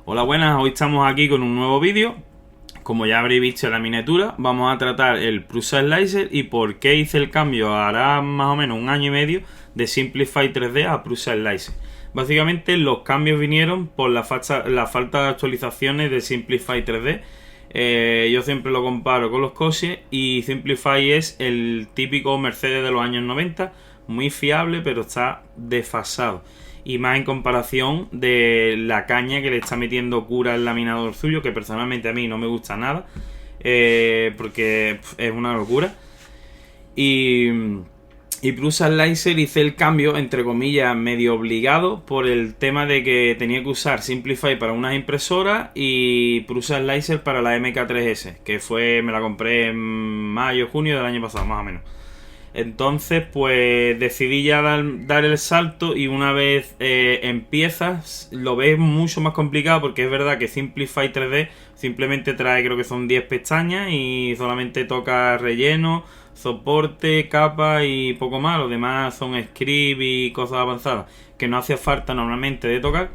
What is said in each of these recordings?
Hola, buenas, hoy estamos aquí con un nuevo vídeo. Como ya habréis visto en la miniatura, vamos a tratar el Prusa Slicer y por qué hice el cambio hará más o menos un año y medio de Simplify 3D a Prusa Slicer. Básicamente los cambios vinieron por la falta de actualizaciones de Simplify 3D. Yo siempre lo comparo con los coches y Simplify es el típico Mercedes de los años 90, muy fiable pero está desfasado. Y más en comparación de la caña que le está metiendo Cura al laminador suyo, que personalmente a mí no me gusta nada, porque es una locura. Y Prusa Slicer hice el cambio, entre comillas, medio obligado, por el tema de que tenía que usar Simplify para unas impresoras y Prusa Slicer para la MK3S, que me la compré en mayo, junio del año pasado, más o menos. Entonces, pues decidí ya dar el salto y una vez empiezas, lo ves mucho más complicado porque es verdad que Simplify 3D simplemente trae, creo que son 10 pestañas y solamente toca relleno, soporte, capa y poco más. Los demás son script y cosas avanzadas que no hacía falta normalmente de tocar.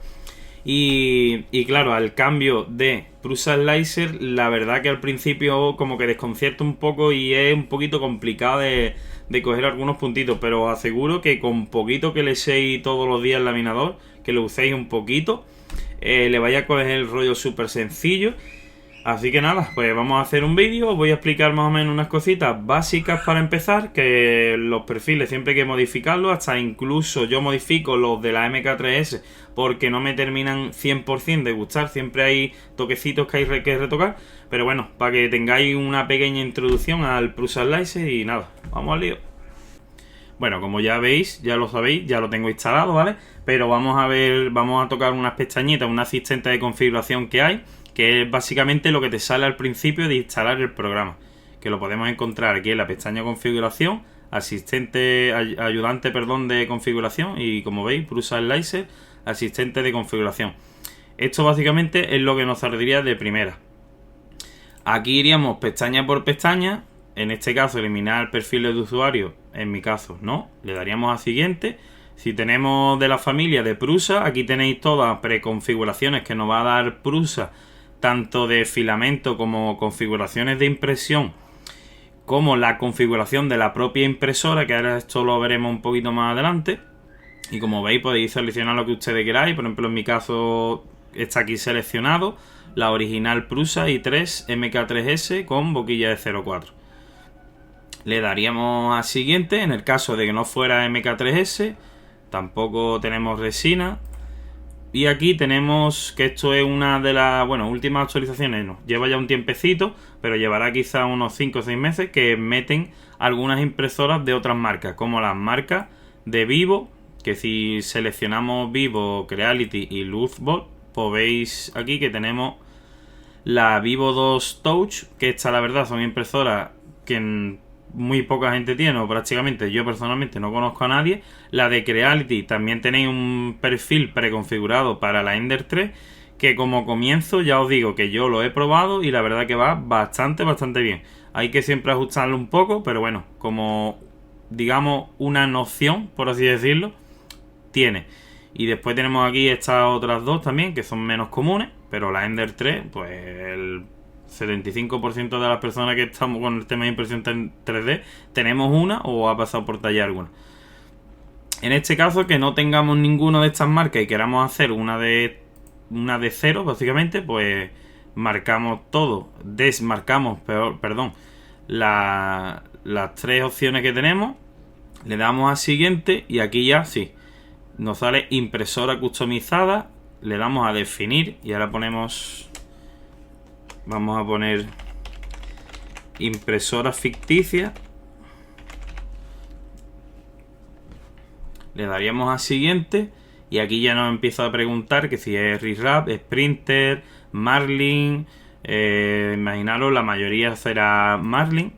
Y claro, al cambio de Prusa Slicer, la verdad que al principio como que desconcierta un poco y es un poquito complicado de coger algunos puntitos, pero os aseguro que con poquito que le echéis todos los días el laminador, que lo uséis un poquito, le vaya a coger el rollo súper sencillo. Así que nada, pues vamos a hacer un vídeo, os voy a explicar más o menos unas cositas básicas para empezar, que los perfiles siempre hay que modificarlos, hasta incluso yo modifico los de la MK3S porque no me terminan 100% de gustar, siempre hay toquecitos que hay que retocar, pero bueno, para que tengáis una pequeña introducción al Prusa Slicer y nada, vamos al lío. Bueno, como ya veis, ya lo sabéis, ya lo tengo instalado, ¿vale? Pero vamos a tocar unas pestañitas, un asistente de configuración que hay, que es básicamente lo que te sale al principio de instalar el programa, que lo podemos encontrar aquí en la pestaña configuración, ayudante de configuración, y como veis, Prusa Slicer, asistente de configuración. Esto básicamente es lo que nos saldría de primera. Aquí iríamos pestaña por pestaña, en este caso eliminar perfiles de usuario, en mi caso no, le daríamos a siguiente. Si tenemos de la familia de Prusa, aquí tenéis todas preconfiguraciones que nos va a dar Prusa, tanto de filamento como configuraciones de impresión, como la configuración de la propia impresora, que ahora esto lo veremos un poquito más adelante. Y como veis, podéis seleccionar lo que ustedes queráis. Por ejemplo, en mi caso está aquí seleccionado la original Prusa i3 MK3S con boquilla de 0,4. Le daríamos a siguiente. En el caso de que no fuera MK3S, tampoco tenemos resina. Y aquí tenemos que esto es una de las últimas actualizaciones. No, lleva ya un tiempecito, pero llevará quizá unos 5 o 6 meses, que meten algunas impresoras de otras marcas, como las marcas de Vivo, que si seleccionamos Vivo, Creality y Luzbolt, pues veis aquí que tenemos la Vivo 2 Touch, que esta la verdad son impresoras que muy poca gente tiene, o prácticamente yo personalmente no conozco a nadie. La de Creality también tenéis un perfil preconfigurado para la Ender 3, que como comienzo ya os digo que yo lo he probado y la verdad que va bastante bien. Hay que siempre ajustarlo un poco, pero bueno, como digamos una noción, por así decirlo, tiene. Y después tenemos aquí estas otras dos también, que son menos comunes, pero la Ender 3, pues el 75% de las personas que estamos con el tema de impresión 3D tenemos una o ha pasado por taller alguna. En este caso, que no tengamos ninguna de estas marcas y queramos hacer una de cero, básicamente, pues marcamos todo, desmarcamos, las tres opciones que tenemos, le damos a siguiente y aquí ya sí, nos sale impresora customizada, le damos a definir y ahora vamos a poner impresora ficticia. Le daríamos a siguiente y aquí ya nos empieza a preguntar que si es ReWrap, Sprinter, Marlin. Imaginaros, la mayoría será Marlin.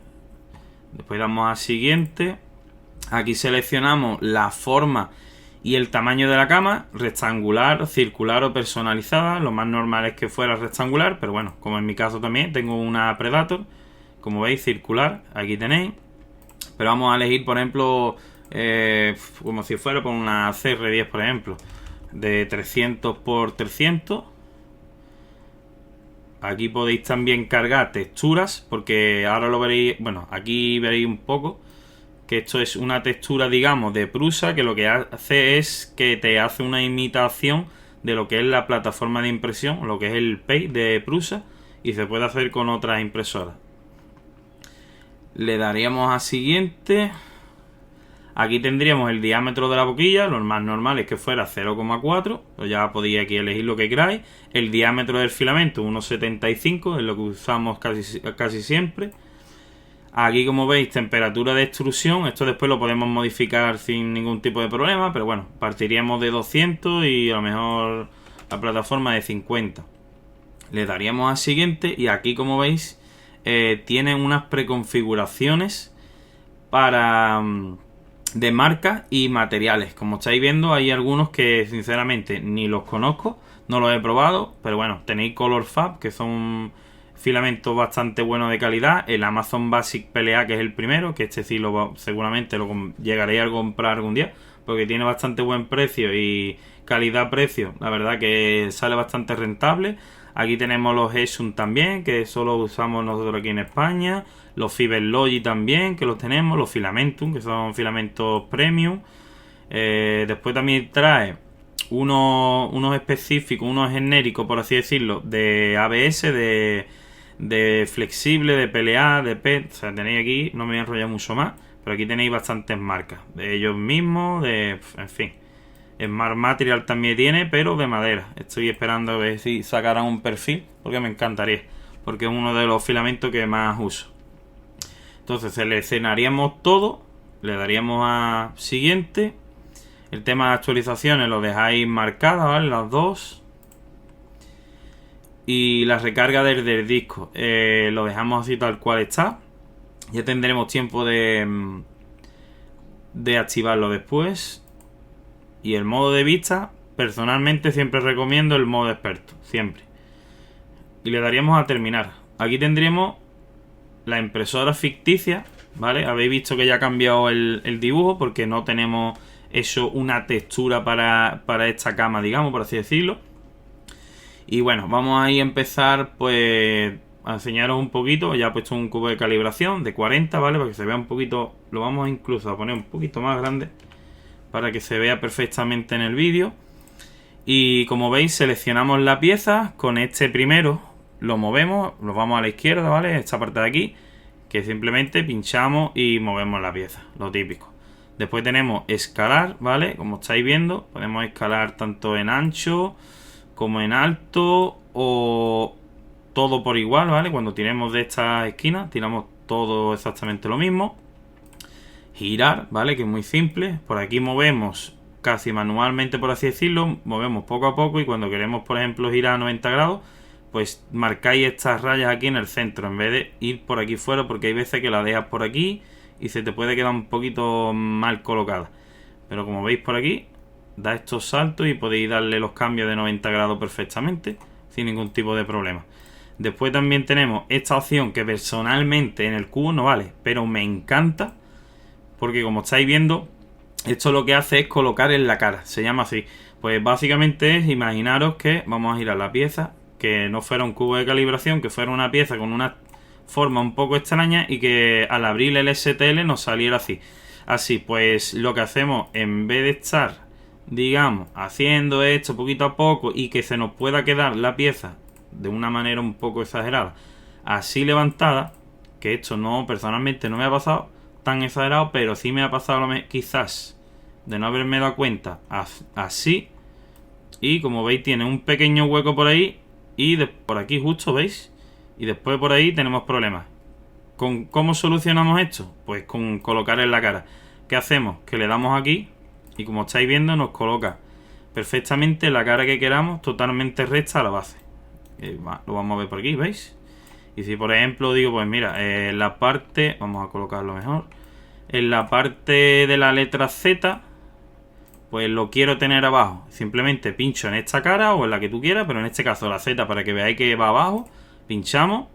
Después damos a siguiente. Aquí seleccionamos la forma y el tamaño de la cama, rectangular, circular o personalizada. Lo más normal es que fuera rectangular, pero bueno, como en mi caso también tengo una Predator, como veis, circular, aquí tenéis. Pero vamos a elegir, por ejemplo, como si fuera por una CR10, por ejemplo, de 300 por 300. Aquí podéis también cargar texturas, porque ahora lo veréis, bueno, aquí veréis un poco que esto es una textura, digamos, de Prusa, que lo que hace es que te hace una imitación de lo que es la plataforma de impresión, lo que es el Paint de Prusa, y se puede hacer con otras impresoras. Le daríamos a siguiente. Aquí tendríamos el diámetro de la boquilla, lo más normal es que fuera 0,4, pues ya podéis aquí elegir lo que queráis. El diámetro del filamento 1,75, es lo que usamos casi siempre. Aquí, como veis, temperatura de extrusión, esto después lo podemos modificar sin ningún tipo de problema, pero bueno, partiríamos de 200 y a lo mejor la plataforma de 50. Le daríamos a siguiente y aquí, como veis, tiene unas preconfiguraciones para de marcas y materiales. Como estáis viendo, hay algunos que sinceramente ni los conozco, no los he probado, pero bueno, tenéis Color Fab, que son filamentos bastante buenos de calidad. El Amazon Basic PLA, que es el primero, que este sí seguramente lo llegaré a comprar algún día, porque tiene bastante buen precio y calidad-precio, la verdad que sale bastante rentable. Aquí tenemos los Eshun también, que solo usamos nosotros aquí en España. Los Fiberlogic también, que los tenemos. Los Filamentum, que son filamentos premium. Después también trae unos específicos, unos genéricos, por así decirlo, de ABS, de flexible, de PLA, de PET. O sea, tenéis aquí, no me voy a enrollar mucho más, pero aquí tenéis bastantes marcas. De ellos mismos, en fin. Smart Material también tiene, pero de madera. Estoy esperando a ver si sacarán un perfil, porque me encantaría, porque es uno de los filamentos que más uso. Entonces seleccionaríamos todo, le daríamos a siguiente. El tema de actualizaciones lo dejáis marcadas, ¿vale? Las dos. Y la recarga del disco lo dejamos así tal cual está. Ya tendremos tiempo de activarlo después. Y el modo de vista, personalmente siempre recomiendo el modo experto, siempre. Y le daríamos a terminar. Aquí tendríamos la impresora ficticia, ¿vale? Habéis visto que ya ha cambiado el dibujo porque no tenemos hecho una textura para esta cama, digamos, por así decirlo. Y bueno, vamos a empezar pues a enseñaros un poquito. Ya he puesto un cubo de calibración de 40, ¿vale? Para que se vea un poquito, lo vamos incluso a poner un poquito más grande, para que se vea perfectamente en el vídeo. Y como veis, seleccionamos la pieza. Con este primero lo movemos, lo vamos a la izquierda, ¿vale? Esta parte de aquí, que simplemente pinchamos y movemos la pieza, lo típico. Después tenemos escalar, ¿vale? Como estáis viendo, podemos escalar tanto en ancho como en alto, o todo por igual, ¿vale? Cuando tiremos de esta esquina, tiramos todo exactamente lo mismo. Girar, ¿vale? Que es muy simple. Por aquí movemos casi manualmente, por así decirlo. Movemos poco a poco y cuando queremos, por ejemplo, girar a 90 grados, pues marcáis estas rayas aquí en el centro en vez de ir por aquí fuera, porque hay veces que la dejas por aquí y se te puede quedar un poquito mal colocada. Pero como veis por aquí, da estos saltos y podéis darle los cambios de 90 grados perfectamente, sin ningún tipo de problema. Después también tenemos esta opción que personalmente en el cubo no vale, pero me encanta, porque como estáis viendo, esto lo que hace es colocar en la cara, se llama así. Pues básicamente es, imaginaros que vamos a girar la pieza, que no fuera un cubo de calibración, que fuera una pieza con una forma un poco extraña y que al abrir el STL nos saliera así. Así pues lo que hacemos, en vez de estar, digamos, haciendo esto poquito a poco y que se nos pueda quedar la pieza de una manera un poco exagerada, así levantada, que esto no, personalmente no me ha pasado tan exagerado, pero sí me ha pasado quizás de no haberme dado cuenta así. Y como veis tiene un pequeño hueco por ahí y por aquí justo, ¿veis? Y después por ahí tenemos problemas. ¿Cómo solucionamos esto? Pues con colocar en la cara. ¿Qué hacemos? Que le damos aquí y como estáis viendo nos coloca perfectamente la cara que queramos, totalmente recta a la base. Lo vamos a ver por aquí, ¿veis? Y si por ejemplo digo, pues mira, en la parte, vamos a colocarlo mejor, en la parte de la letra Z, pues lo quiero tener abajo. Simplemente pincho en esta cara o en la que tú quieras, pero en este caso la Z, para que veáis que va abajo, pinchamos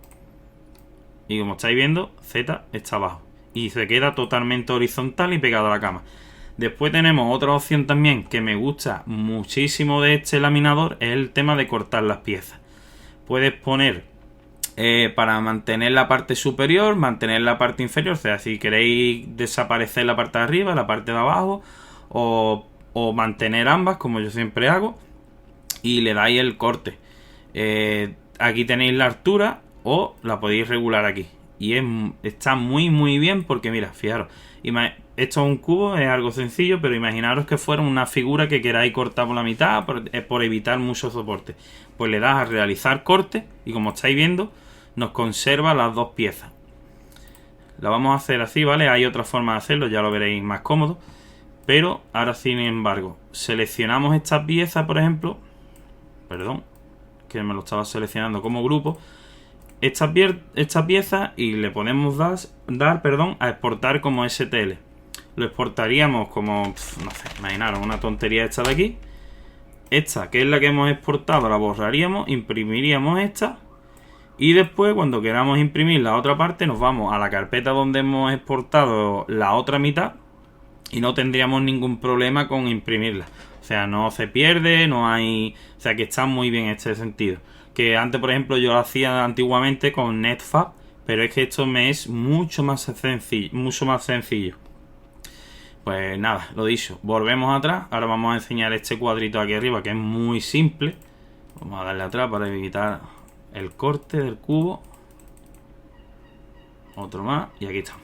y como estáis viendo, Z está abajo y se queda totalmente horizontal y pegado a la cama. Después tenemos otra opción también que me gusta muchísimo de este laminador, es el tema de cortar las piezas. Puedes poner para mantener la parte superior, mantener la parte inferior. O sea, si queréis desaparecer la parte de arriba, la parte de abajo, o mantener ambas, como yo siempre hago, y le dais el corte. Aquí tenéis la altura, o la podéis regular aquí. Y está muy bien, porque mira, fijaros, esto es un cubo, es algo sencillo, pero imaginaros que fuera una figura que queráis cortar por la mitad, por evitar mucho soporte. Pues le das a realizar corte, y como estáis viendo, nos conserva las dos piezas. La vamos a hacer así, ¿vale? Hay otra forma de hacerlo, ya lo veréis más cómodo. Pero ahora, sin embargo, seleccionamos esta pieza, por ejemplo. Perdón, que me lo estaba seleccionando como grupo. Esta pieza, y le podemos dar a exportar como STL. Lo exportaríamos como, no sé, imaginaros una tontería esta de aquí. Esta, que es la que hemos exportado, la borraríamos, imprimiríamos esta. Y después, cuando queramos imprimir la otra parte, nos vamos a la carpeta donde hemos exportado la otra mitad y no tendríamos ningún problema con imprimirla. O sea, no se pierde, no hay... O sea, que está muy bien en este sentido. Que antes, por ejemplo, yo lo hacía antiguamente con Netfab, pero es que esto me es mucho más sencillo. Pues nada, lo dicho, volvemos atrás. Ahora vamos a enseñar este cuadrito aquí arriba, que es muy simple. Vamos a darle atrás para evitar el corte del cubo. Otro más y aquí estamos.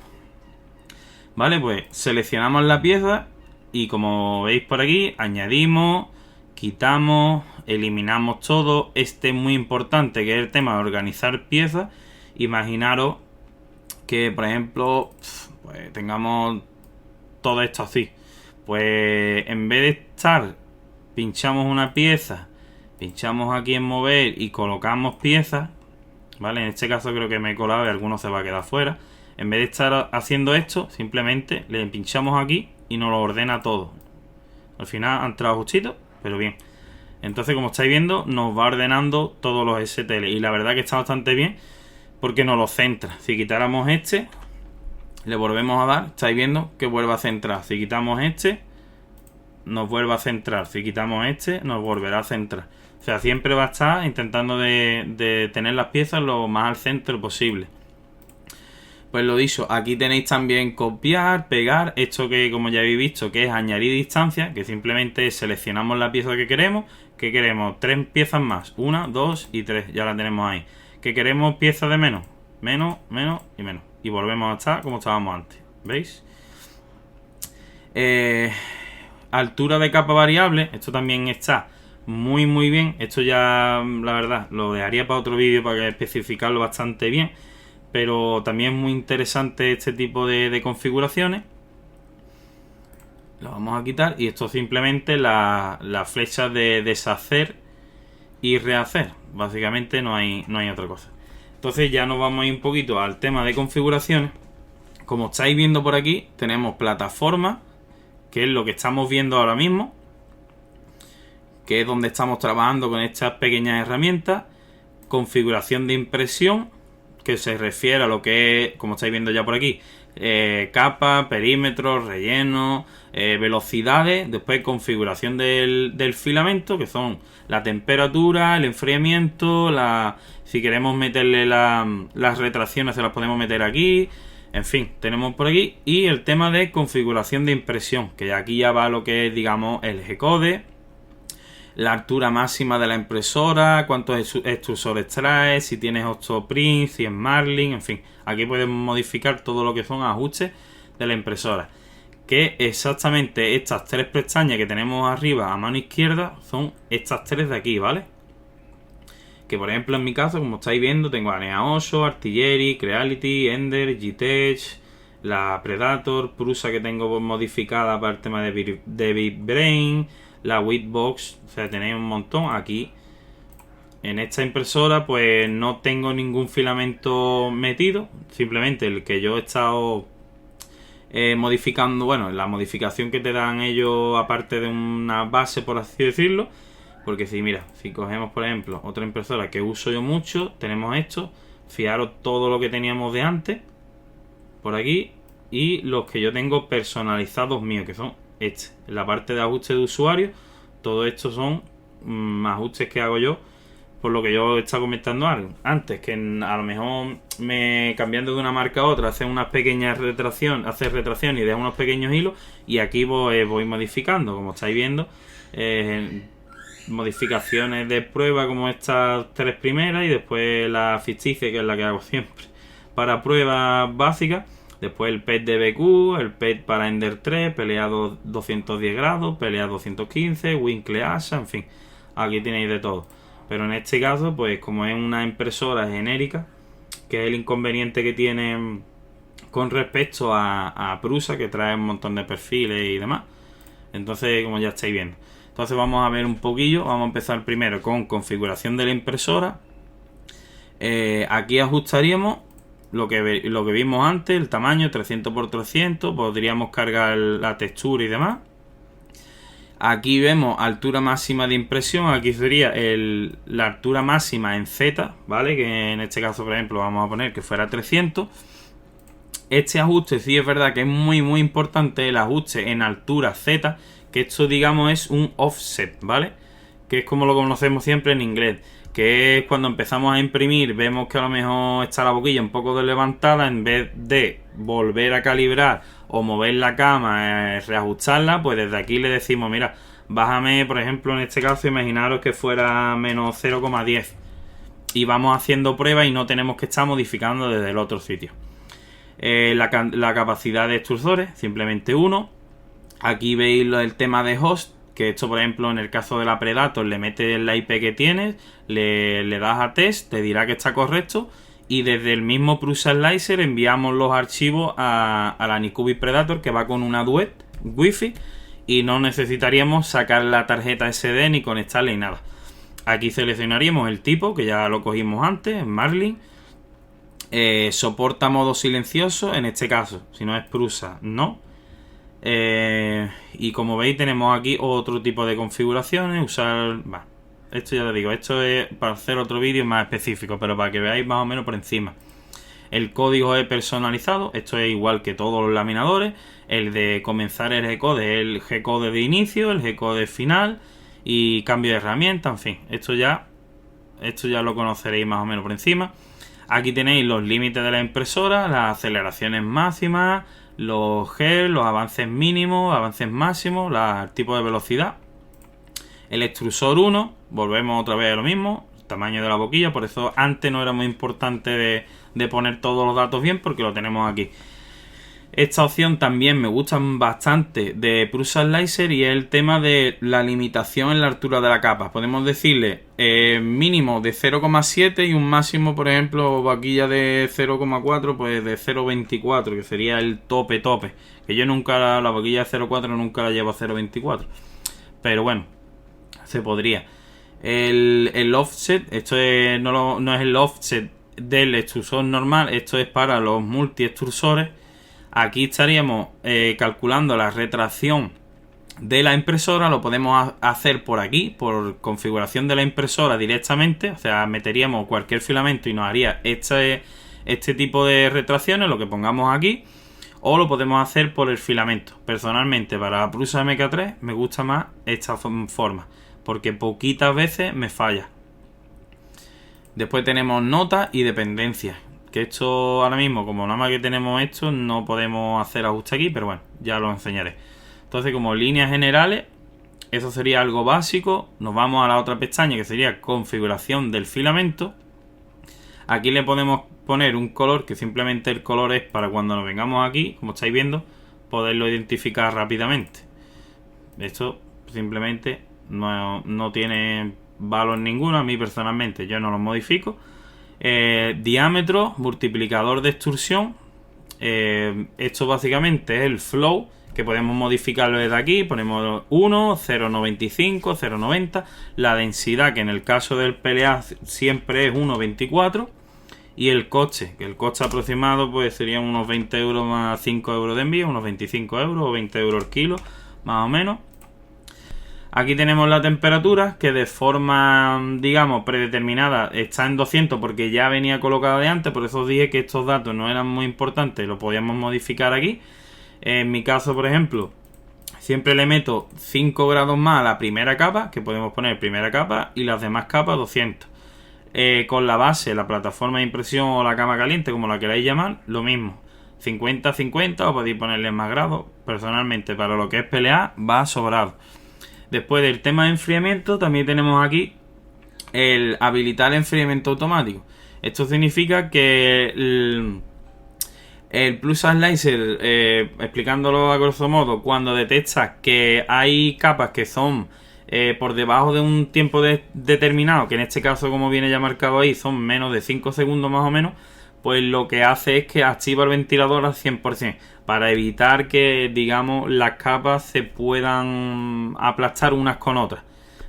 Vale, pues seleccionamos la pieza y como veis por aquí, añadimos, quitamos, eliminamos todo. Este es muy importante, que es el tema de organizar piezas. Imaginaros que, por ejemplo, pues tengamos todo esto así. Pues en vez de estar, pinchamos una pieza, pinchamos aquí en mover y colocamos piezas, ¿vale? En este caso creo que me he colado y alguno se va a quedar fuera. En vez de estar haciendo esto, simplemente le pinchamos aquí y nos lo ordena todo. Al final ha entrado justito, pero bien. Entonces, como estáis viendo, nos va ordenando todos los STL. Y la verdad que está bastante bien, porque nos lo centra. Si quitáramos este, le volvemos a dar, estáis viendo que vuelve a centrar. Si quitamos este, nos vuelve a centrar. Si quitamos este, nos volverá a centrar. O sea, siempre va a estar intentando de tener las piezas lo más al centro posible. Pues lo dicho, aquí tenéis también copiar, pegar, esto que como ya habéis visto que es añadir distancia, que simplemente seleccionamos la pieza que queremos. Que queremos 3 piezas más, 1, 2 y 3, ya la tenemos ahí. Que queremos piezas de menos, menos y menos. Y volvemos a estar como estábamos antes, ¿veis? Altura de capa variable, esto también está muy bien. Esto ya, la verdad, lo dejaría para otro vídeo para especificarlo bastante bien. Pero también es muy interesante este tipo de configuraciones. Lo vamos a quitar. Y esto simplemente la flecha de deshacer y rehacer. Básicamente no hay otra cosa. Entonces ya nos vamos a ir un poquito al tema de configuraciones. Como estáis viendo por aquí, tenemos plataforma, que es lo que estamos viendo ahora mismo, que es donde estamos trabajando con estas pequeñas herramientas. Configuración de impresión, que se refiere a lo que es, como estáis viendo ya por aquí, capa, perímetro, relleno, velocidades. Después configuración del filamento, que son la temperatura, el enfriamiento, si queremos meterle las retracciones se las podemos meter aquí. En fin, tenemos por aquí. Y el tema de configuración de impresión, que aquí ya va lo que es, digamos, el G-code, la altura máxima de la impresora, cuántos extrusores trae, si tienes Octoprint, si es Marlin, en fin. Aquí puedes modificar todo lo que son ajustes de la impresora. Que exactamente estas 3 pestañas que tenemos arriba a mano izquierda son estas 3 de aquí, ¿vale? Que por ejemplo en mi caso, como estáis viendo, tengo Anea 8, Artillery, Creality, Ender, G-Tech, la Predator, Prusa que tengo modificada para el tema de Big Brain, la Whitebox, o sea, tenéis un montón. Aquí en esta impresora pues no tengo ningún filamento metido, simplemente el que yo he estado modificando, bueno, la modificación que te dan ellos aparte de una base, por así decirlo. Porque si cogemos por ejemplo otra impresora que uso yo mucho, tenemos esto, fijaros todo lo que teníamos de antes por aquí y los que yo tengo personalizados míos, que son en la parte de ajuste de usuario. Todo esto son ajustes que hago yo por lo que yo estaba comentando antes, que a lo mejor cambiando de una marca a otra, hace unas pequeñas retracción y deja unos pequeños hilos, y aquí voy modificando, como estáis viendo, modificaciones de prueba como estas 3 primeras, y después la ficticia, que es la que hago siempre para pruebas básicas. Después el PET de BQ, el PET para Ender 3, pelea 210 grados, pelea 215, Winkle Asha, en fin, aquí tenéis de todo. Pero en este caso, pues como es una impresora genérica, que es el inconveniente que tiene con respecto a Prusa, que trae un montón de perfiles y demás. Entonces, como ya estáis viendo. Entonces vamos a ver un poquillo, vamos a empezar primero con configuración de la impresora. Aquí ajustaríamos lo que vimos antes, el tamaño 300 x 300, podríamos cargar la textura y demás. Aquí vemos altura máxima de impresión, aquí sería la altura máxima en Z, ¿vale? Que en este caso, por ejemplo, vamos a poner que fuera 300. Este ajuste sí es verdad que es muy importante, el ajuste en altura Z, que esto digamos es un offset, ¿vale? Que es como lo conocemos siempre en inglés, que es cuando empezamos a imprimir, vemos que a lo mejor está la boquilla un poco levantada, en vez de volver a calibrar o mover la cama, reajustarla, pues desde aquí le decimos, mira, bájame, por ejemplo, en este caso, imaginaros que fuera menos 0,10, y vamos haciendo pruebas y no tenemos que estar modificando desde el otro sitio. La capacidad de extrusores, simplemente 1. Aquí veis el tema de host, que esto, por ejemplo, en el caso de la Predator, le metes la IP que tienes, le das a test, te dirá que está correcto, y desde el mismo Prusa Slicer enviamos los archivos a la Nycubit Predator, que va con una Duet Wi-Fi, y no necesitaríamos sacar la tarjeta SD ni conectarle ni nada. Aquí seleccionaríamos el tipo, que ya lo cogimos antes, Marlin. Soporta modo silencioso, en este caso, si no es Prusa, no. Y como veis tenemos aquí otro tipo de configuraciones, esto ya lo digo, esto es para hacer otro vídeo más específico, pero para que veáis más o menos por encima. El código es personalizado, esto es igual que todos los laminadores. El de comenzar el G-code es el G-code de inicio, el G-code final y cambio de herramienta, en fin, esto ya lo conoceréis más o menos por encima. Aquí tenéis los límites de la impresora, las aceleraciones máximas, los G, los avances mínimos, avances máximos, el tipo de velocidad. El extrusor 1, volvemos otra vez a lo mismo, el tamaño de la boquilla, por eso antes no era muy importante de poner todos los datos bien, porque lo tenemos aquí. Esta opción también me gusta bastante de Prusa Slicer, y es el tema de la limitación en la altura de la capa. Podemos decirle mínimo de 0,7 y un máximo, por ejemplo, vaquilla de 0,4, pues de 0,24, que sería el tope. Que yo nunca, la vaquilla de 0,4 nunca la llevo a 0,24. Pero bueno, se podría. El offset, esto no es el offset del extrusor normal, esto es para los multi-extrusores. Aquí estaríamos calculando la retracción de la impresora, lo podemos hacer por aquí, por configuración de la impresora directamente, o sea, meteríamos cualquier filamento y nos haría este tipo de retracciones, lo que pongamos aquí, o lo podemos hacer por el filamento. Personalmente, para la Prusa MK3 me gusta más esta forma, porque poquitas veces me falla. Después tenemos notas y dependencias, que esto ahora mismo, como nada más que tenemos esto, no podemos hacer ajuste aquí, pero bueno, ya lo enseñaré. Entonces, como líneas generales, eso sería algo básico. Nos vamos a la otra pestaña, que sería configuración del filamento. Aquí le podemos poner un color, que simplemente el color es para cuando nos vengamos aquí, como estáis viendo, poderlo identificar rápidamente. Esto simplemente no tiene valor ninguno. A mí personalmente yo no lo modifico. Diámetro, multiplicador de extrusión. Esto básicamente es el flow, que podemos modificarlo desde aquí. Ponemos 1, 0,95, 0,90. La densidad, que en el caso del PLA siempre es 1,24. Y el coste, que el coste aproximado pues serían unos 20 euros más 5 euros de envío, unos 25 euros o 20 euros el kilo, más o menos. Aquí tenemos la temperatura, que de forma, digamos, predeterminada está en 200 porque ya venía colocada de antes. Por eso os dije que estos datos no eran muy importantes, lo podíamos modificar aquí. En mi caso, por ejemplo, siempre le meto 5 grados más a la primera capa, que podemos poner primera capa, y las demás capas 200. Con la base, la plataforma de impresión o la cama caliente, como la queráis llamar, lo mismo. 50-50 o podéis ponerle más grados. Personalmente, para lo que es PLA, va sobrado. Después del tema de enfriamiento, también tenemos aquí el habilitar el enfriamiento automático. Esto significa que el Prusa Slicer, explicándolo a grosso modo, cuando detecta que hay capas que son por debajo de un tiempo determinado, que en este caso, como viene ya marcado ahí, son menos de 5 segundos más o menos, pues lo que hace es que activa el ventilador al 100%, para evitar que, digamos, las capas se puedan aplastar unas con otras.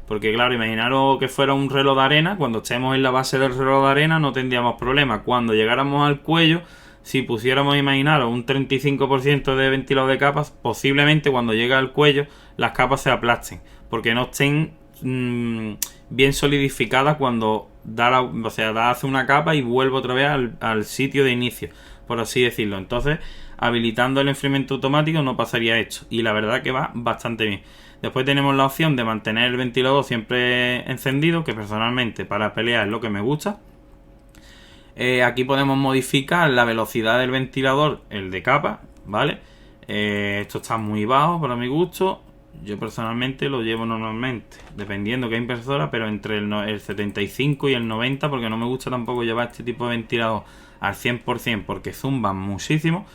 Porque claro, imaginaros que fuera un reloj de arena, cuando estemos en la base del reloj de arena no tendríamos problema. Cuando llegáramos al cuello, si pusiéramos, imaginaros, un 35% de ventilador de capas, posiblemente cuando llegue al cuello las capas se aplasten, porque no estén bien solidificadas cuando hace una capa y vuelve otra vez al sitio de inicio, por así decirlo. Entonces, habilitando el enfriamiento automático no pasaría esto, y la verdad que va bastante bien. Después tenemos la opción de mantener el ventilador siempre encendido, que personalmente para pelear es lo que me gusta. Aquí podemos modificar la velocidad del ventilador, el de capa, ¿vale? Esto está muy bajo para mi gusto. Yo personalmente lo llevo normalmente, dependiendo qué impresora, pero entre el 75 y el 90, porque no me gusta tampoco llevar este tipo de ventilador al 100%, porque zumban muchísimo.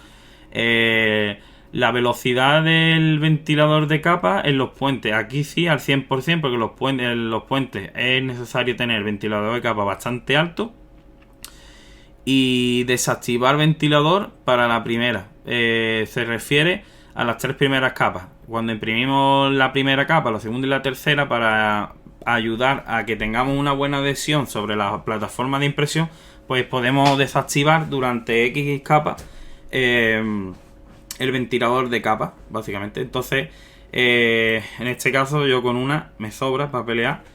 La velocidad del ventilador de capa en los puentes, aquí sí al 100%, porque en los puentes es necesario tener el ventilador de capa bastante alto. Y desactivar ventilador para la primera, se refiere a las 3 primeras capas. Cuando imprimimos la primera capa, la segunda y la tercera, para ayudar a que tengamos una buena adhesión sobre la plataforma de impresión, pues podemos desactivar durante X capas el ventilador de capa, básicamente. Entonces, en este caso yo con una me sobra para pelear.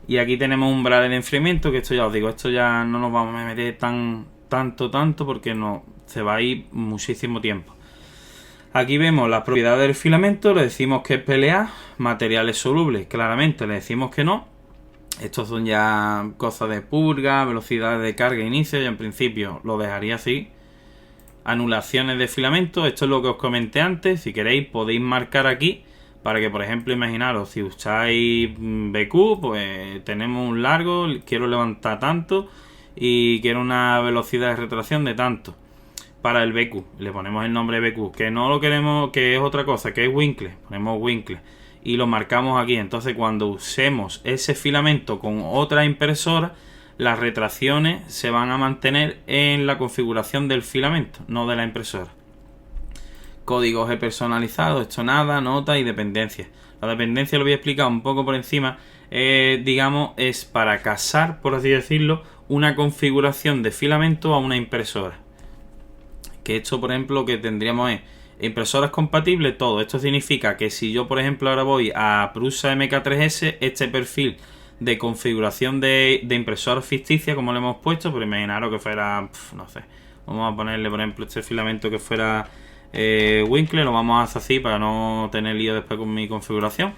Y aquí tenemos umbrales de enfriamiento, que esto ya os digo, esto ya no nos vamos a meter tanto, porque no se va a ir muchísimo tiempo. Aquí vemos las propiedades del filamento, le decimos que es PLA, materiales solubles, claramente le decimos que no. Estos son ya cosas de purga, velocidades de carga e inicio, y en principio lo dejaría así. Anulaciones de filamento, esto es lo que os comenté antes. Si queréis podéis marcar aquí, para que, por ejemplo, imaginaros, si usáis BQ, pues tenemos un largo, quiero levantar tanto y quiero una velocidad de retracción de tanto. Para el BQ, le ponemos el nombre BQ, que no lo queremos, que es otra cosa, que es Winkle, ponemos Winkle y lo marcamos aquí. Entonces, cuando usemos ese filamento con otra impresora, las retracciones se van a mantener en la configuración del filamento, no de la impresora. Códigos personalizados, esto nada, notas y dependencias. La dependencia lo voy a explicar un poco por encima. Digamos, es para casar, por así decirlo, una configuración de filamento a una impresora. Que esto, por ejemplo, lo que tendríamos es impresoras compatibles, todo. Esto significa que si yo, por ejemplo, ahora voy a Prusa MK3S, este perfil de configuración de impresora ficticia, como le hemos puesto, pero imaginaros que fuera, no sé, vamos a ponerle, por ejemplo, este filamento que fuera Winkle, lo vamos a hacer así para no tener lío después con mi configuración.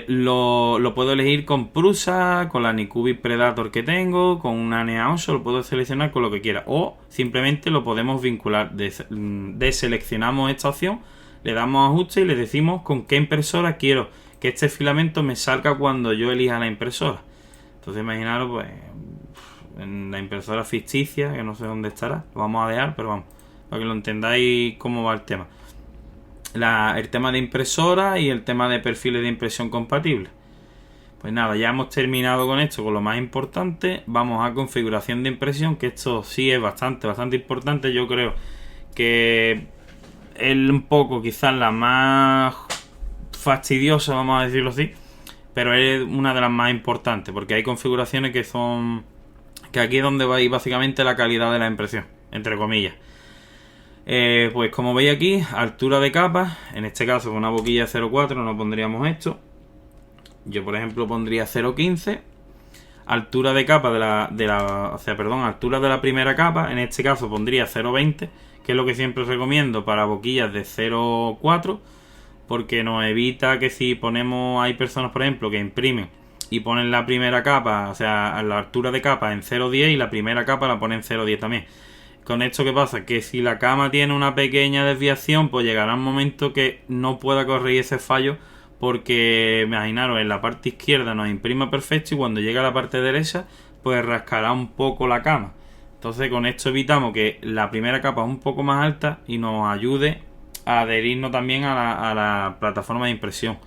Lo puedo elegir con Prusa, con la Nycubic Predator que tengo, con una Neaoso, lo puedo seleccionar con lo que quiera, o simplemente lo podemos vincular. Deseleccionamos esta opción, le damos a ajuste y le decimos con qué impresora quiero que este filamento me salga cuando yo elija la impresora. Entonces imaginaros, pues, en la impresora ficticia, que no sé dónde estará, lo vamos a dejar, pero vamos, para que lo entendáis cómo va el tema. El tema de impresora y el tema de perfiles de impresión compatibles. Pues nada, ya hemos terminado con esto, con lo más importante. Vamos a configuración de impresión, que esto sí es bastante importante. Yo creo que es un poco quizás la más fastidiosa, vamos a decirlo así, pero es una de las más importantes, porque hay configuraciones que aquí es donde va a ir básicamente la calidad de la impresión, entre comillas. Pues como veis aquí, altura de capa, en este caso con una boquilla 0.4 no pondríamos esto. Yo, por ejemplo, pondría 0.15. Altura de capa altura de la primera capa, en este caso pondría 0.20, que es lo que siempre recomiendo para boquillas de 0.4, porque nos evita que si ponemos, hay personas, por ejemplo, que imprimen y ponen la primera capa, o sea, a la altura de capa en 0,10 y la primera capa la ponen en 0,10 también. Con esto, ¿qué pasa? Que si la cama tiene una pequeña desviación, pues llegará un momento que no pueda corregir ese fallo, porque imaginaros, en la parte izquierda nos imprima perfecto y cuando llega a la parte derecha, pues rascará un poco la cama. Entonces con esto evitamos que la primera capa es un poco más alta y nos ayude a adherirnos también a la plataforma de impresión.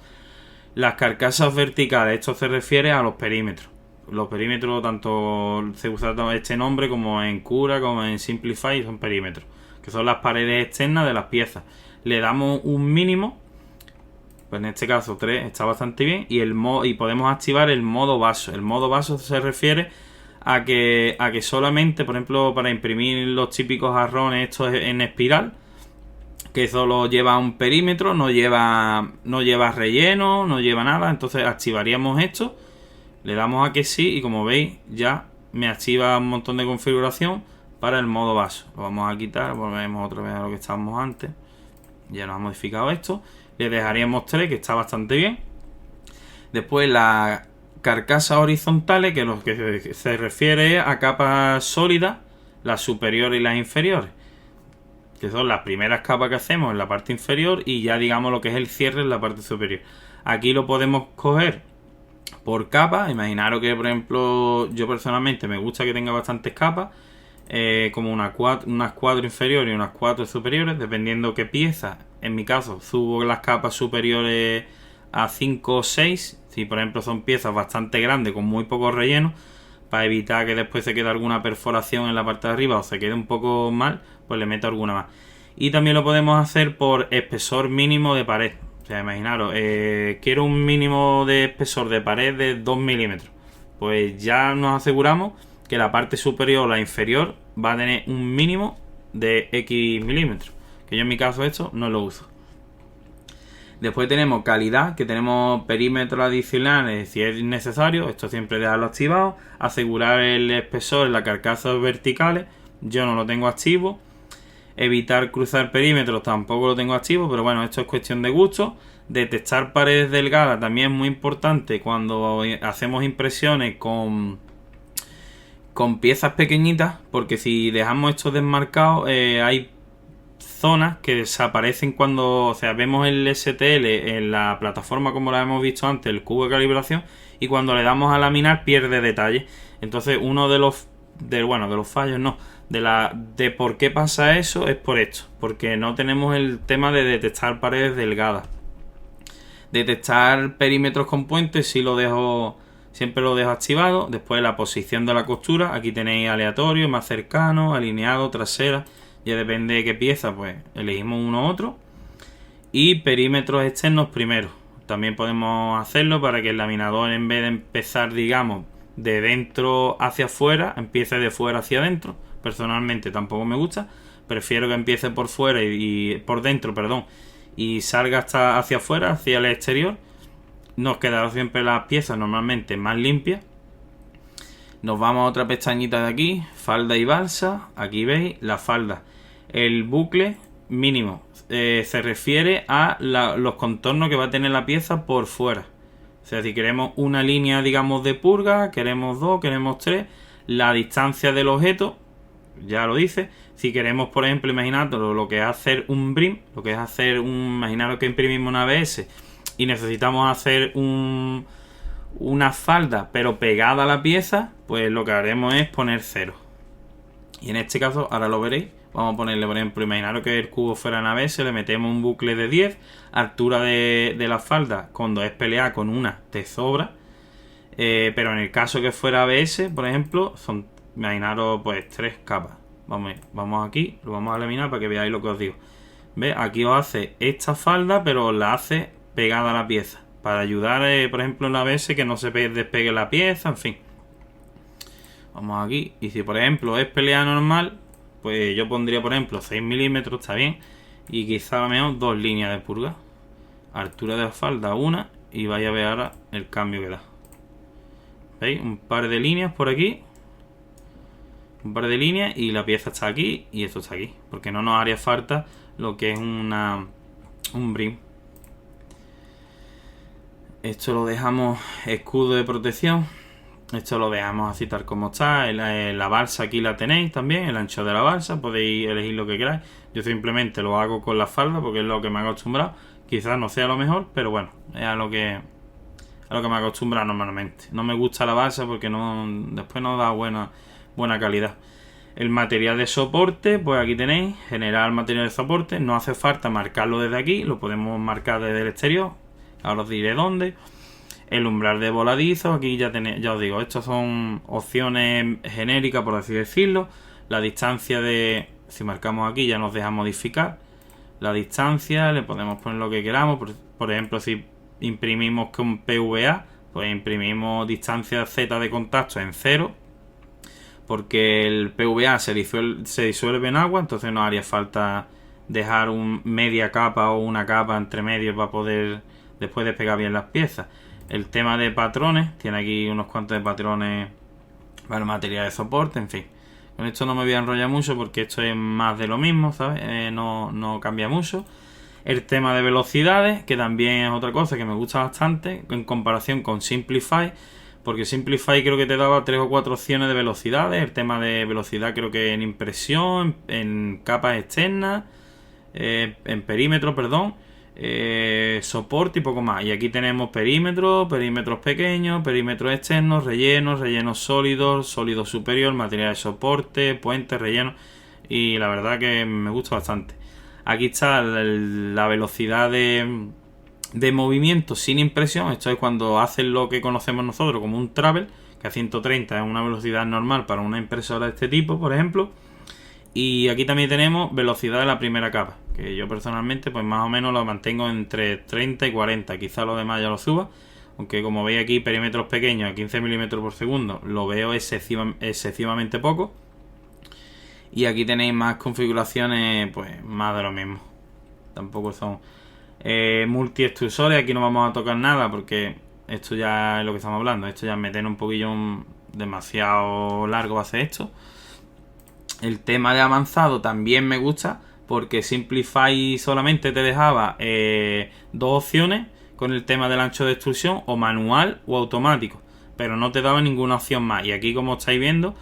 Las carcasas verticales, esto se refiere a los perímetros. Los perímetros, tanto se usa este nombre como en Cura como en Simplify, son perímetros, que son las paredes externas de las piezas. Le damos un mínimo, pues en este caso 3 está bastante bien, y podemos activar el modo vaso. El modo vaso se refiere a que solamente, por ejemplo, para imprimir los típicos jarrones estos en espiral, que solo lleva un perímetro, no lleva relleno, no lleva nada, entonces activaríamos esto. Le damos a que sí y como veis ya me activa un montón de configuración para el modo vaso. Lo vamos a quitar, volvemos otra vez a lo que estábamos antes. Ya nos ha modificado esto. Le dejaríamos 3, que está bastante bien. Después las carcasas horizontales, que lo que se refiere a capas sólidas, las superiores y las inferiores, que son las primeras capas que hacemos en la parte inferior y ya digamos lo que es el cierre en la parte superior. Aquí lo podemos coger por capas. Imaginaros que, por ejemplo, yo personalmente me gusta que tenga bastantes capas, como unas 4 inferiores y unas 4 superiores, dependiendo qué pieza. En mi caso subo las capas superiores a 5 o 6, si por ejemplo son piezas bastante grandes con muy poco relleno, para evitar que después se quede alguna perforación en la parte de arriba o se quede un poco mal, pues le meto alguna más. Y también lo podemos hacer por espesor mínimo de pared. O sea, imaginaros, quiero un mínimo de espesor de pared de 2 milímetros. Pues ya nos aseguramos que la parte superior o la inferior va a tener un mínimo de X milímetros. Que yo en mi caso esto no lo uso. Después tenemos calidad, que tenemos perímetros adicionales si es necesario. Esto siempre dejarlo activado. Asegurar el espesor en las carcasas verticales. Yo no lo tengo activo. Evitar cruzar perímetros tampoco lo tengo activo, pero bueno, esto es cuestión de gusto. Detectar paredes delgadas también es muy importante cuando hacemos impresiones con piezas pequeñitas, porque si dejamos esto desmarcado, hay zonas que desaparecen cuando, o sea, vemos el STL en la plataforma como la hemos visto antes, el cubo de calibración, y cuando le damos a laminar pierde detalle. Entonces uno de los fallos, no, de por qué pasa eso es por esto, porque no tenemos el tema de detectar paredes delgadas. Detectar perímetros con puentes siempre lo dejo activado. Después la posición de la costura, aquí tenéis aleatorio, más cercano, alineado, trasera, ya depende de qué pieza, pues elegimos uno u otro. Y perímetros externos primero, también podemos hacerlo para que el laminador, en vez de empezar, digamos, de dentro hacia afuera, empiece de fuera hacia adentro. Personalmente tampoco me gusta, prefiero que empiece por fuera y por dentro, perdón, y salga hasta hacia afuera, hacia el exterior. Nos quedarán siempre las piezas normalmente más limpias. Nos vamos a otra pestañita de aquí, falda y balsa. Aquí veis la falda. El bucle mínimo se refiere a los contornos que va a tener la pieza por fuera. O sea, si queremos una línea, digamos, de purga, queremos 2, queremos 3. La distancia del objeto, ya lo dice. Si queremos, por ejemplo, imaginad lo que es hacer un brim, lo que es hacer imaginaros que imprimimos una ABS y necesitamos hacer una falda pero pegada a la pieza, pues lo que haremos es poner 0. Y en este caso, ahora lo veréis, vamos a ponerle, por ejemplo, imaginaros que el cubo fuera en ABS, le metemos un bucle de 10, altura de la falda, cuando es PLA con una te sobra, pero en el caso que fuera ABS, por ejemplo, son, imaginaros, pues 3 capas. Vamos aquí, lo vamos a laminar para que veáis lo que os digo. ¿Ves? Aquí os hace esta falda, pero os la hace pegada a la pieza, para ayudar, por ejemplo, en la ABS que no se despegue la pieza, en fin. Vamos aquí, y si por ejemplo es PLA normal, pues yo pondría, por ejemplo, 6 milímetros, está bien, y quizá a lo mejor 2 líneas de purga. Altura de la falda, una, y vais a ver ahora el cambio que da. ¿Veis? Un par de líneas por aquí. Un par de líneas y la pieza está aquí y esto está aquí, porque no nos haría falta lo que es un brim. Esto lo dejamos escudo de protección. Esto lo dejamos así tal como está. La balsa aquí la tenéis también, el ancho de la balsa. Podéis elegir lo que queráis. Yo simplemente lo hago con la falda porque es lo que me he acostumbrado. Quizás no sea lo mejor, pero bueno, es a lo que me he acostumbrado normalmente. No me gusta la balsa porque después no da buena calidad. El material de soporte, pues aquí tenéis, generar material de soporte. No hace falta marcarlo desde aquí, lo podemos marcar desde el exterior. Ahora os diré dónde. El umbral de voladizo, aquí ya os digo, estas son opciones genéricas, por así decirlo. La distancia si marcamos aquí ya nos deja modificar la distancia, le podemos poner lo que queramos. Por ejemplo, si imprimimos con PVA, pues imprimimos distancia Z de contacto en 0, porque el PVA se disuelve en agua, entonces no haría falta dejar media capa o una capa entre medio para poder después despegar bien las piezas. El tema de patrones, tiene aquí unos cuantos de patrones para el material de soporte, en fin. Con esto no me voy a enrollar mucho porque esto es más de lo mismo, ¿sabes? No cambia mucho. El tema de velocidades, que también es otra cosa que me gusta bastante en comparación con Simplify, porque Simplify creo que te daba 3 o 4 opciones de velocidades. El tema de velocidad creo que en impresión, en capas externas, en perímetro, perdón, soporte y poco más. Y aquí tenemos perímetros pequeños, perímetros externos, rellenos sólidos, sólido superior, material de soporte, puentes, rellenos. Y la verdad que me gusta bastante. Aquí está la velocidad de movimiento sin impresión. Esto es cuando hacen lo que conocemos nosotros como un travel, que a 130 es una velocidad normal para una impresora de este tipo, por ejemplo. Y aquí también tenemos velocidad de la primera capa, que yo personalmente pues más o menos lo mantengo entre 30 y 40. Quizá lo demás ya lo suba, aunque como veis aquí perímetros pequeños a 15 milímetros por segundo lo veo excesivamente poco. Y aquí tenéis más configuraciones, pues más de lo mismo. Tampoco son multi-extrusores. Aquí no vamos a tocar nada porque esto ya es lo que estamos hablando. Esto ya es meter un poquillo demasiado largo va a ser esto. El tema de avanzado también me gusta porque Simplify solamente te dejaba dos opciones con el tema del ancho de extrusión, o manual o automático, pero no te daba ninguna opción más. Y aquí, como estáis viendo,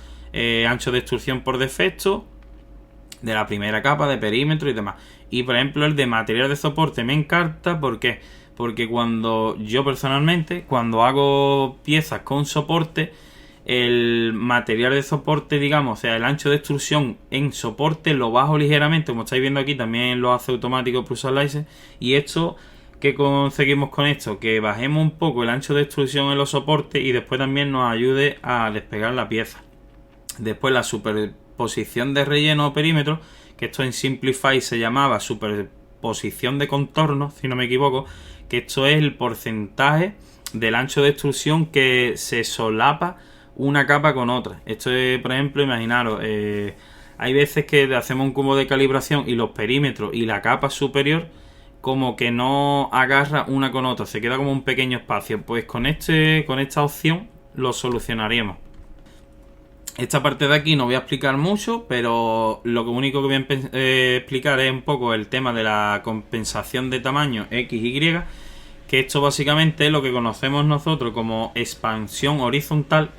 ancho de extrusión por defecto de la primera capa, de perímetro y demás. Y por ejemplo el de material de soporte me encanta. ¿Por qué? Porque yo personalmente, cuando hago piezas con soporte, el material de soporte, digamos, o sea, el ancho de extrusión en soporte lo bajo ligeramente, como estáis viendo aquí, también lo hace automático Prusa-Slicer. Y esto, ¿qué conseguimos con esto? Que bajemos un poco el ancho de extrusión en los soportes y después también nos ayude a despegar la pieza. Después la superposición de relleno o perímetro, que esto en Simplify se llamaba superposición de contornos, si no me equivoco, que esto es el porcentaje del ancho de extrusión que se solapa una capa con otra. Esto es, por ejemplo, imaginaros, hay veces que hacemos un cubo de calibración y los perímetros y la capa superior como que no agarra una con otra, se queda como un pequeño espacio. Pues con esta opción lo solucionaríamos. Esta parte de aquí no voy a explicar mucho, pero lo único que voy a explicar es un poco el tema de la compensación de tamaño XY, que esto básicamente es lo que conocemos nosotros como expansión horizontal,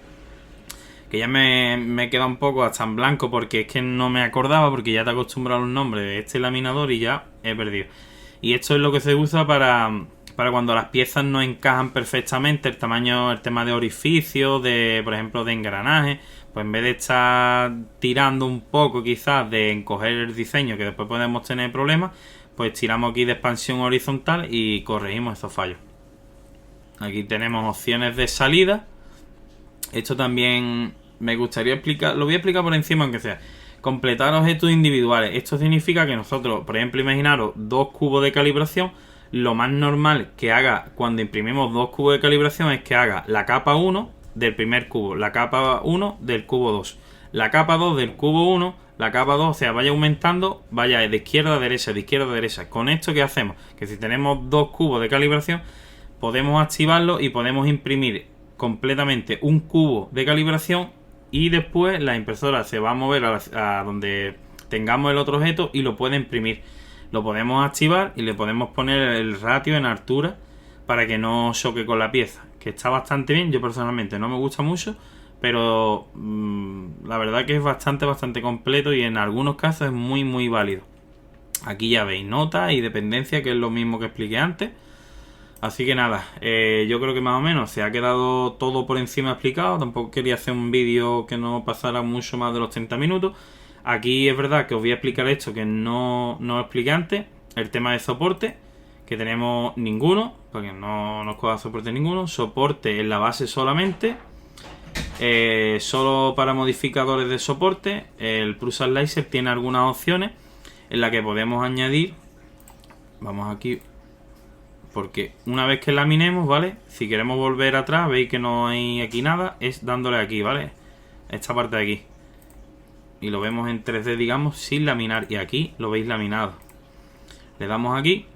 que ya me queda un poco hasta en blanco porque es que no me acordaba, porque ya te he acostumbrado a los nombres de este laminador y ya he perdido. Y esto es lo que se usa para cuando las piezas no encajan perfectamente, el tema de orificio, por ejemplo de engranaje, pues en vez de estar tirando un poco quizás de encoger el diseño, que después podemos tener problemas, pues tiramos aquí de expansión horizontal y corregimos esos fallos. Aquí tenemos opciones de salida. Esto también me gustaría explicar, lo voy a explicar por encima aunque sea. Completar objetos individuales. Esto significa que nosotros, por ejemplo, imaginaros 2 cubos de calibración. Lo más normal que haga cuando imprimimos 2 cubos de calibración es que haga la capa 1 del primer cubo, la capa 1 del cubo 2, la capa 2 del cubo 1, la capa 2, o sea, vaya aumentando, vaya de izquierda a derecha, de izquierda a derecha. Con esto, ¿qué hacemos? Que si tenemos 2 cubos de calibración, podemos activarlo y podemos imprimir completamente un cubo de calibración, y después la impresora se va a mover a donde tengamos el otro objeto y lo puede imprimir. Lo podemos activar y le podemos poner el ratio en altura para que no choque con la pieza, que está bastante bien. Yo personalmente no me gusta mucho, pero la verdad que es bastante completo y en algunos casos es muy válido. Aquí ya veis nota y dependencia, que es lo mismo que expliqué antes. Así que nada, yo creo que más o menos se ha quedado todo por encima explicado. Tampoco quería hacer un vídeo que no pasara mucho más de los 30 minutos. Aquí es verdad que os voy a explicar esto que no expliqué antes. El tema de soporte, que tenemos ninguno, porque no nos coja soporte ninguno. Soporte en la base solamente. Solo para modificadores de soporte. El Prusa Slicer tiene algunas opciones en las que podemos añadir. Vamos aquí, porque una vez que laminemos, ¿vale? Si queremos volver atrás, veis que no hay aquí nada, es dándole aquí, ¿vale? Esta parte de aquí. Y lo vemos en 3D, digamos, sin laminar. Y aquí lo veis laminado. Le damos aquí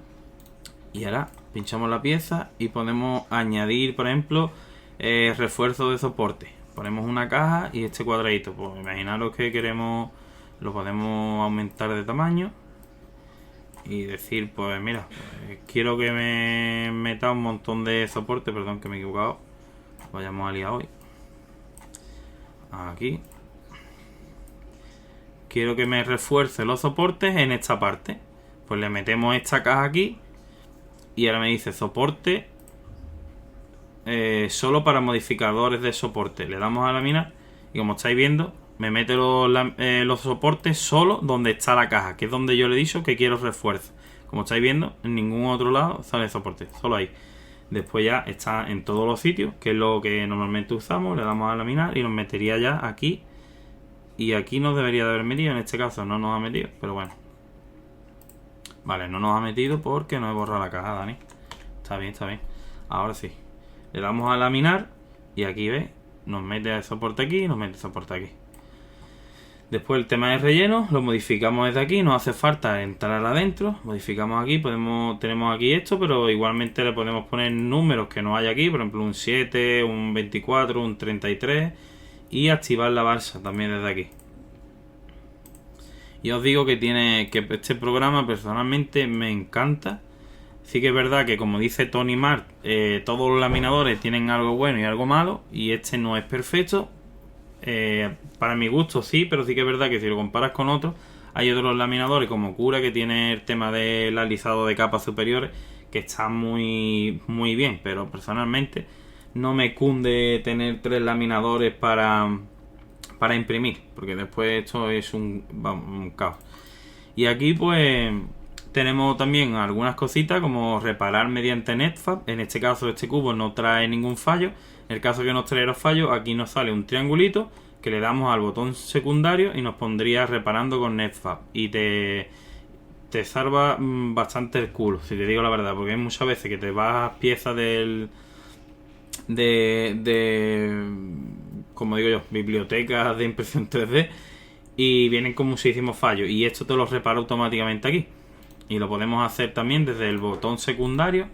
y ahora pinchamos la pieza y podemos añadir, por ejemplo, refuerzo de soporte. Ponemos una caja y este cuadradito. Pues imaginaros que queremos, lo podemos aumentar de tamaño y decir, pues mira, quiero que me meta un montón de soporte. Perdón que me he equivocado, vayamos a liar hoy. Aquí quiero que me refuerce los soportes en esta parte. Pues le metemos esta caja aquí y ahora me dice soporte solo para modificadores de soporte. Le damos a laminar y como estáis viendo me mete los soportes solo donde está la caja, que es donde yo le he dicho que quiero refuerzo. Como estáis viendo, en ningún otro lado sale soporte, solo ahí. Después ya está en todos los sitios, que es lo que normalmente usamos. Le damos a laminar y nos metería ya aquí. Y aquí nos debería de haber metido, en este caso no nos ha metido, pero bueno. Vale, no nos ha metido porque no he borrado la caja, Dani. Está bien. Ahora sí. Le damos a laminar y aquí veis, nos mete el soporte aquí y nos mete el soporte aquí. Después el tema de relleno lo modificamos desde aquí, no hace falta entrar adentro, modificamos aquí, tenemos aquí esto, pero igualmente le podemos poner números que no hay aquí, por ejemplo un 7, un 24, un 33 y activar la balsa también desde aquí. Y os digo que este programa personalmente me encanta. Sí que es verdad que, como dice Tony Mart, todos los laminadores tienen algo bueno y algo malo, y este no es perfecto. Para mi gusto sí, pero sí que es verdad que si lo comparas con otros, hay otros laminadores como Cura, que tiene el tema del alisado de capas superiores, que está muy bien, pero personalmente no me cunde tener 3 laminadores para imprimir, porque después esto es un caos. Y aquí pues tenemos también algunas cositas como reparar mediante Netfab. En este caso este cubo no trae ningún fallo. En el caso que nos traiga fallo, aquí nos sale un triangulito que le damos al botón secundario y nos pondría reparando con Netfab. Y te salva bastante el culo, si te digo la verdad, porque hay muchas veces que te vas piezas como digo yo, bibliotecas de impresión 3D y vienen con muchísimos fallos, y esto te lo repara automáticamente aquí. Y lo podemos hacer también desde el botón secundario.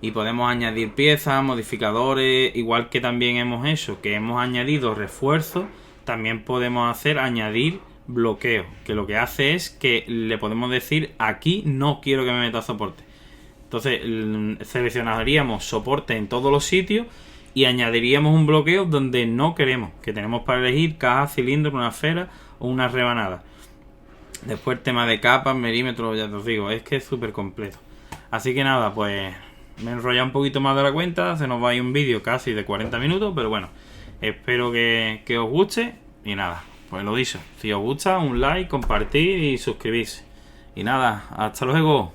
Y podemos añadir piezas, modificadores, igual que también hemos hecho, que hemos añadido refuerzos, también podemos añadir bloqueo, que lo que hace es que le podemos decir aquí no quiero que me meta soporte. Entonces seleccionaríamos soporte en todos los sitios y añadiríamos un bloqueo donde no queremos, que tenemos para elegir caja, cilindro, una esfera o una rebanada. Después el tema de capas, milímetros, ya te os digo, es que es súper completo. Así que nada, pues me he enrollado un poquito más de la cuenta, se nos va a ir un vídeo casi de 40 minutos, pero bueno, espero que os guste. Y nada, pues lo dicho, si os gusta, un like, compartir y suscribirse. Y nada, hasta luego.